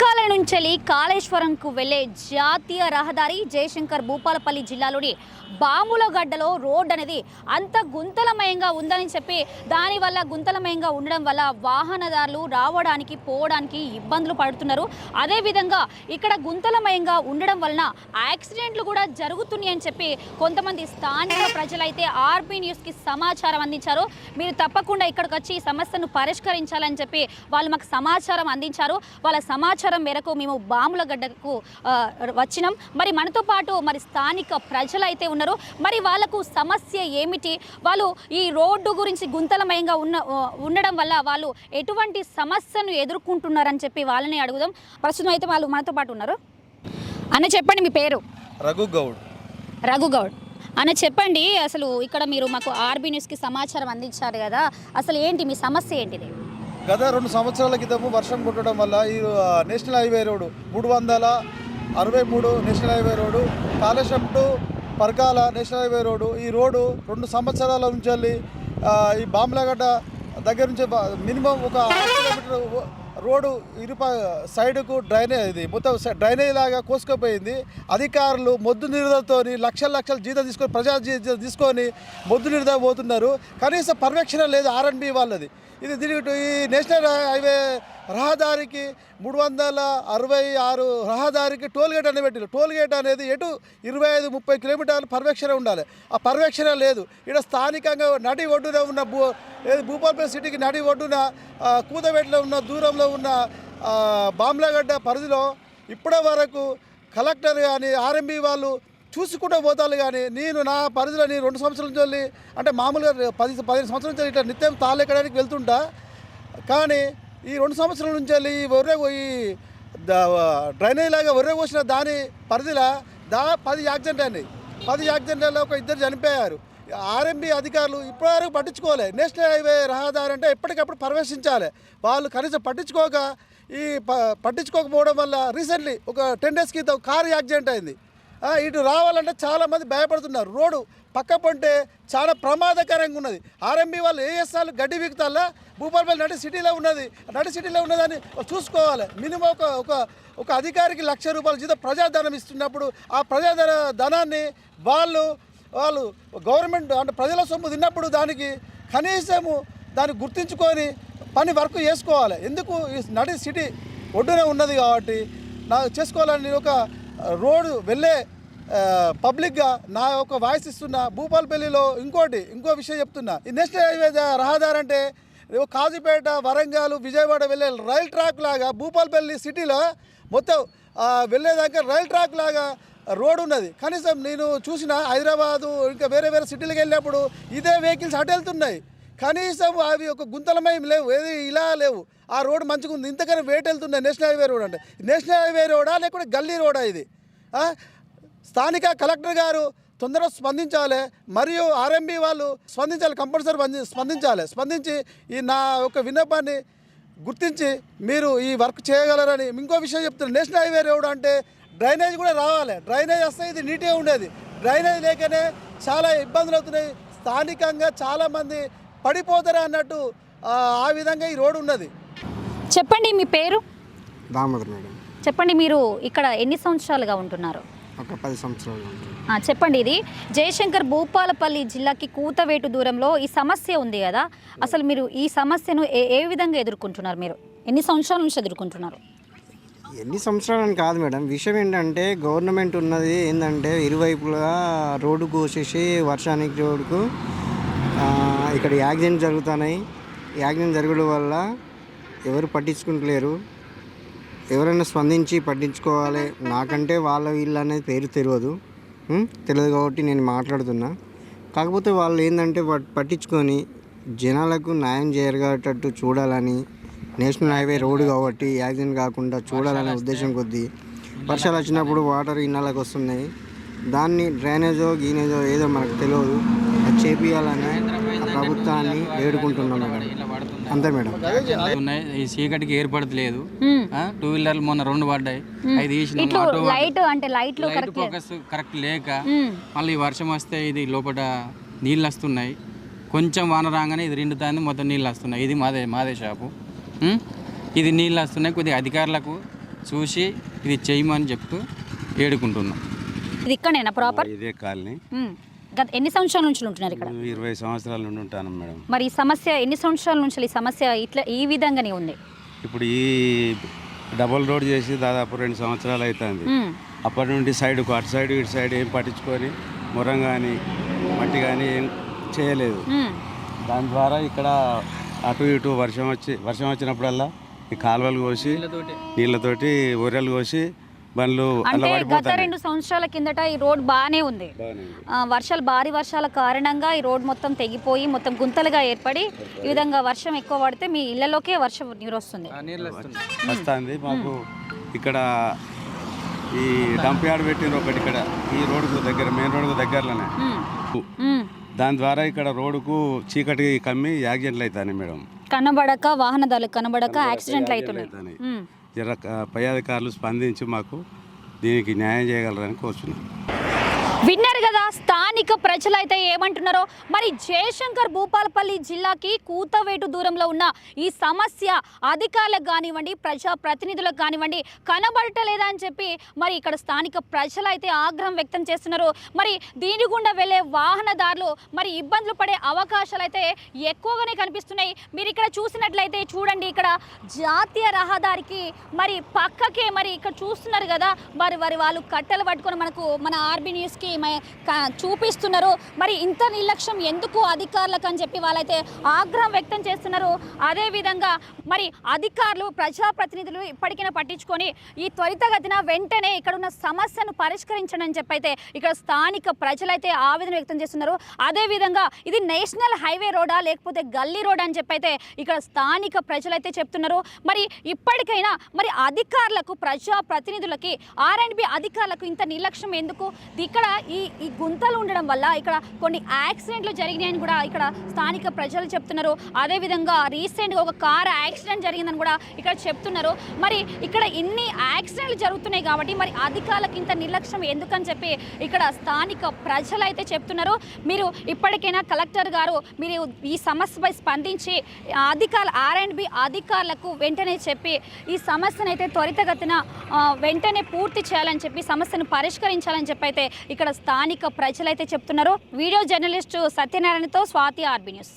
పరకాల నుంచి కాళేశ్వరంకు వెళ్లే జాతీయ రహదారి జయశంకర్ భూపాలపల్లి జిల్లాలోని బాములగడ్డలో రోడ్ అనేది అంత గుంతలమయంగా ఉందని చెప్పి దానివల్ల గుంతలమయంగా ఉండడం వల్ల వాహనదారులు రావడానికి పోవడానికి ఇబ్బందులు పడుతున్నారు. అదేవిధంగా ఇక్కడ గుంతలమయంగా ఉండడం వలన యాక్సిడెంట్లు కూడా జరుగుతున్నాయని చెప్పి కొంతమంది స్థానిక ప్రజలైతే ఆర్బీ న్యూస్కి సమాచారం అందించారు. మీరు తప్పకుండా ఇక్కడికి వచ్చి ఈ సమస్యను పరిష్కరించాలని చెప్పి వాళ్ళు మాకు సమాచారం అందించారు. వాళ్ళ సమాచారం మేరకు మేము బాములగడ్డకు వచ్చినాం. మరి మనతో పాటు మరి స్థానిక ప్రజలు అయితే ఉన్నారు. మరి వాళ్ళకు సమస్య ఏమిటి, వాళ్ళు ఈ రోడ్డు గురించి గుంతలమయంగా ఉండడం వల్ల వాళ్ళు ఎటువంటి సమస్యను ఎదుర్కొంటున్నారని చెప్పి వాళ్ళని అడుగుదాం. ప్రస్తుతం అయితే వాళ్ళు మనతో పాటు ఉన్నారు. అన్న చెప్పండి, మీ పేరు? రఘుగౌడ్ అన్న చెప్పండి, అసలు ఇక్కడ మీరు మాకు ఆర్బీ న్యూస్కి సమాచారం అందించారు కదా, అసలు ఏంటి మీ సమస్య ఏంటిది? గత 2 సంవత్సరాల క్రితము వర్షం కొట్టడం వల్ల ఈ national highway road 363 national highway road, Kaleshwaram to Parakala national highway road, ఈ రోడ్డు 2 సంవత్సరాల నుంచి వెళ్ళి ఈ బామ్లగడ్డ దగ్గర నుంచి మినిమం ఒక 6 కిలోమీటర్ రోడ్డు సైడ్కు డ్రైనేజ్, ఇది మొత్తం డ్రైనేజ్ లాగా కోసుకుపోయింది. అధికారులు మొద్దు నిరుదలతో లక్షల జీతం తీసుకొని ప్రజా జీతం తీసుకొని మొద్దు నిరుద పోతున్నారు. కనీసం పర్యవేక్షణ లేదు ఆర్ఎన్బి వాళ్ళది. ఇది దీనికి ఈ నేషనల్ హైవే రహదారికి 366 రహదారికి టోల్ గేట్ అనేది పెట్టారు. టోల్ గేట్ అనేది ఎటు 25-30 కిలోమీటర్లు పర్యవేక్షణ ఉండాలి. ఆ పర్యవేక్షణ లేదు. ఇక్కడ స్థానికంగా నడి ఒడ్డున ఉన్న భూపాలపల్లి సిటీకి నడి ఒడ్డున కూతవేటలో ఉన్న దూరంలో ఉన్న బామ్లగడ్డ పరిధిలో ఇప్పటి వరకు కలెక్టర్ కానీ ఆర్ఎంబి వాళ్ళు చూసుకుంటూ పోతారు. కానీ నేను నా పరిధిలో 2 సంవత్సరాల నుంచి వెళ్ళి, అంటే మామూలుగా 15 సంవత్సరాల నుంచి ఇట్లా నిత్యం తాళెక్కడానికి వెళ్తుంటా. కానీ ఈ 2 సంవత్సరాల నుంచి వెళ్ళి ఈ డ్రైనేజ్ లాగా ఒర్రె పోసిన దాని పరిధిలో 10 యాక్సిడెంట్ అయినాయి. 10 యాక్సిడెంట్లలో ఒక 2 చనిపోయారు. ఆర్ఎంబి అధికారులు ఇప్పటివరకు పట్టించుకోవాలి. నేషనల్ హైవే రహదారి అంటే ఎప్పటికప్పుడు పర్యవేక్షించాలి. వాళ్ళు కనీసం పట్టించుకోకపోవడం వల్ల రీసెంట్లీ ఒక 10 డేస్ క్రితం కారు యాక్సిడెంట్ అయింది. ఇటు రావాలంటే చాలామంది భయపడుతున్నారు. రోడ్డు పక్క పొంటే చాలా ప్రమాదకరంగా ఉన్నది. ఆర్ఎంబి వాళ్ళు ఏఎస్ఆర్లు గడ్డి వీకుతాలా భూపాలపల్లి నడి సిటీలో ఉన్నదని చూసుకోవాలి. మినిమం ఒక అధికారికి ₹1,00,000 జీతం ప్రజాధనం ఇస్తున్నప్పుడు ఆ ధనాన్ని వాళ్ళు గవర్నమెంట్ అంటే ప్రజల సొమ్ము తిన్నప్పుడు దానికి కనీసము దాన్ని గుర్తించుకొని వర్క్ చేసుకోవాలి. ఎందుకు ఈ నడి సిటీ ఒడ్డున ఉన్నది కాబట్టి నాకు చేసుకోవాలని నేను ఒక రోడ్డు వెళ్ళే పబ్లిక్గా నా యొక్క వాయిస్ ఇస్తున్నా. భూపాలపల్లిలో ఇంకో విషయం చెప్తున్నా. ఈ నేషనల్ హైవే రహదారి అంటే కాజీపేట, వరంగల్, విజయవాడ వెళ్ళే రైల్ ట్రాక్ లాగా భూపాలపల్లి సిటీలో మొత్తం వెళ్ళేదాకా రైల్ ట్రాక్ లాగా రోడ్ ఉన్నది. కనీసం నేను చూసిన హైదరాబాదు ఇంకా వేరే సిటీలకు వెళ్ళినప్పుడు ఇదే వెహికల్స్ అటు వెళ్తున్నాయి. కనీసం అవి ఒక గుంతలమయం లేవు, ఏది ఇలా లేవు. ఆ రోడ్డు మంచిగా ఉంది. ఇంతకన్నా వెయిట్ వెళ్తున్నాయి. నేషనల్ హైవే రోడ్ అంటే నేషనల్ హైవే రోడా లేకుంటే గల్లీ రోడా ఇది? స్థానిక కలెక్టర్ గారు తొందరగా స్పందించాలి. మరియు ఆర్ఎంబి వాళ్ళు స్పందించాలి, కంపల్సరీ స్పందించి ఈ నా యొక్క విన్నపాన్ని గుర్తించి మీరు ఈ వర్క్ చేయగలరని. ఇంకో విషయం చెప్తున్నాను. నేషనల్ హైవే రోడ్ అంటే డ్రైనేజ్ కూడా రావాలి. డ్రైనేజ్ వస్తే ఇది నీట్గా ఉండేది. డ్రైనేజ్ లేకనే చాలా ఇబ్బందులు అవుతున్నాయి. స్థానికంగా చాలామంది పడిపోతారు అన్నట్టు ఆ విధంగా ఈ రోడ్డు ఉన్నది. చెప్పండి, మీ పేరు? దామోదర్ మేడం. చెప్పండి, మీరు ఇక్కడ ఎన్ని సంవత్సరాలుగా ఉంటున్నారు? ఒక 10 సంవత్సరాలు. చెప్పండి, ఇది జయశంకర్ భూపాలపల్లి జిల్లాకి కూతవేటు దూరంలో ఈ సమస్య ఉంది కదా, అసలు మీరు ఈ సమస్యను ఏ విధంగా ఎదుర్కొంటున్నారు? మీరు ఎన్ని సంవత్సరాల నుంచి ఎదుర్కొంటున్నారు? ఎన్ని సంవత్సరాలని కాదు మేడం, విషయం ఏంటంటే గవర్నమెంట్ ఉన్నది ఏంటంటే ఇరువైపులా రోడ్డు కోసేసి వర్షానికి రోడ్డుకు ఇక్కడ యాక్సిడెంట్ జరుగుతున్నాయి. యాక్సిడెంట్ జరగడం వల్ల ఎవరు పట్టించుకుంటలేరు. ఎవరైనా స్పందించి పట్టించుకోవాలి. నాకంటే వాళ్ళ వీళ్ళు అనేది పేరు తెలియదు కాబట్టి నేను మాట్లాడుతున్నా. కాకపోతే వాళ్ళు ఏంటంటే పట్టించుకొని జనాలకు న్యాయం జరిగేటట్టు చూడాలని, నేషనల్ హైవే రోడ్డు కాబట్టి యాక్సిడెంట్ కాకుండా చూడాలనే ఉద్దేశం కొద్దీ వర్షాలు వచ్చినప్పుడు వాటర్ ఇన్నాళ్ళకి వస్తున్నాయి. దాన్ని డ్రైనేజో గీనేజో ఏదో మనకు తెలియదు, అది చేపియాలని ప్రభుత్వాన్ని వేడుకుంటున్నాం మేడం. అంతే మేడం. ఉన్నాయి ఈ చీకటికి ఏర్పడలేదు. 2 వీలర్లు మొన్న 2 పడ్డాయి. లైట్ ఫోకస్ కరెక్ట్ లేక మళ్ళీ వర్షం వస్తే ఇది లోపల నీళ్ళు వస్తున్నాయి. కొంచెం వాన రాగానే ఇది రెండుతాంది, మొత్తం నీళ్ళు వస్తున్నాయి. ఇది మాదే షాపు. ఇది నీళ్ళు వస్తున్నాయి. కొద్దిగా అధికారులకు చూసి ఇది చేయమని చెప్తూ వేడుకుంటున్నాం. ఇది ఇక్కడనేనా ప్రాపర్? ఇదే కాలనీ. గత ఎన్ని సంవత్సరాల నుంచి ఉంటున్నారు ఇక్కడ? 20 సంవత్సరాల నుండి ఉంటాను మేడం. మరి ఈ సమస్య ఎన్ని సంవత్సరాల నుంచి ఈ సమస్య ఇట్లా ఈ విధంగానే ఉంది? ఇప్పుడు ఈ డబుల్ రోడ్ చేసి దాదాపు 2 సంవత్సరాలు అవుతుంది. అప్పటి నుండి సైడ్కు అటు సైడ్ ఇటు సైడ్ ఏం పట్టించుకొని మురం కానీ మట్టి కానీ ఏం చేయలేదు. దాని ద్వారా ఇక్కడ అటు ఇటు వర్షం వచ్చినప్పుడల్లా ఈ కాలువలు కోసి నీళ్ళతోటి ఒర్రెలు కోసి బండ్లు అంటే గత 2 సంవత్సరాల కిందట ఈ రోడ్ బాగానే ఉంది. భారీ వర్షాల కారణంగా ఈ రోడ్ మొత్తం తెగిపోయి మొత్తం గుంతలుగా ఏర్పడి ఈ విధంగా వర్షం ఎక్కువ పడితే మీ ఇళ్లలోకే వర్షం నీరు వస్తుంది. వస్తుంది మాకు. ఇక్కడ ఈ డంప్ యార్డ్ పెట్టిన ఒకటి ఇక్కడ ఈ రోడ్డుకు దగ్గర మెయిన్ రోడ్డుకు దగ్గరలోనే. దాని ద్వారా ఇక్కడ రోడ్డుకు చీకటి కమ్మి యాక్సిడెంట్లు అవుతాయి మేడం. కనబడక వాహనదారులు కనబడక యాక్సిడెంట్లు అవుతున్నాయి. జర పై అధికారులు స్పందించి మాకు దీనికి న్యాయం చేయగలరని కోరుచున్నాం. విన్నారు కదా స్థానిక ప్రజలు అయితే ఏమంటున్నారో. మరి జయశంకర్ భూపాలపల్లి జిల్లాకి కూతవేటు దూరంలో ఉన్న ఈ సమస్య అధికారులకు కానివ్వండి ప్రజాప్రతినిధులకు కానివ్వండి కనబడటలేదా అని చెప్పి మరి ఇక్కడ స్థానిక ప్రజలు అయితే ఆగ్రహం వ్యక్తం చేస్తున్నారు. మరి దీని గుండా వెళ్ళే వాహనదారులు మరి ఇబ్బందులు పడే అవకాశాలు అయితే ఎక్కువగానే కనిపిస్తున్నాయి. మీరు ఇక్కడ చూసినట్లయితే చూడండి, ఇక్కడ జాతీయ రహదారికి మరి పక్కకే మరి ఇక్కడ చూస్తున్నారు కదా మరి వాళ్ళు కట్టెలు పట్టుకొని మన ఆర్బీ న్యూస్కి చూపిస్తున్నారు. మరి ఇంత నిర్లక్ష్యం ఎందుకు అధికారులకు అని చెప్పి వాళ్ళైతే ఆగ్రహం వ్యక్తం చేస్తున్నారు. అదేవిధంగా మరి అధికారులు ప్రజాప్రతినిధులు ఇప్పటికైనా పట్టించుకొని ఈ త్వరితగతిన వెంటనే ఇక్కడ ఉన్న సమస్యను పరిష్కరించండి అని చెప్పైతే ఇక్కడ స్థానిక ప్రజలైతే ఆవేదన వ్యక్తం చేస్తున్నారు. అదేవిధంగా ఇది నేషనల్ హైవే రోడా లేకపోతే గల్లీ రోడ్ అని చెప్పైతే ఇక్కడ స్థానిక ప్రజలైతే చెప్తున్నారు. మరి ఇప్పటికైనా మరి అధికారులకు ప్రజాప్రతినిధులకి R&B అధికారులకు ఇంత నిర్లక్ష్యం ఎందుకు? ఇక్కడ ఈ గుంతలు ఉండడం వల్ల ఇక్కడ కొన్ని యాక్సిడెంట్లు జరిగినాయని కూడా ఇక్కడ స్థానిక ప్రజలు చెప్తున్నారు. అదేవిధంగా రీసెంట్గా ఒక కార్ యాక్సిడెంట్ జరిగిందని కూడా ఇక్కడ చెప్తున్నారు. మరి ఇక్కడ ఇన్ని యాక్సిడెంట్లు జరుగుతున్నాయి కాబట్టి మరి అధికారులకు ఇంత నిర్లక్ష్యం ఎందుకని చెప్పి ఇక్కడ స్థానిక ప్రజలు అయితే చెప్తున్నారు. మీరు ఇప్పటికైనా కలెక్టర్ గారు మీరు ఈ సమస్యపై స్పందించి R&B అధికారులకు వెంటనే చెప్పి ఈ సమస్యను అయితే త్వరితగతిన వెంటనే పూర్తి చేయాలని చెప్పి సమస్యను పరిష్కరించాలని చెప్పి అయితే ఇక్కడ స్థానిక ప్రజలైతే చెప్తున్నారు. వీడియో జర్నలిస్టు సత్యనారాయణతో స్వాతి, ఆర్బీ న్యూస్.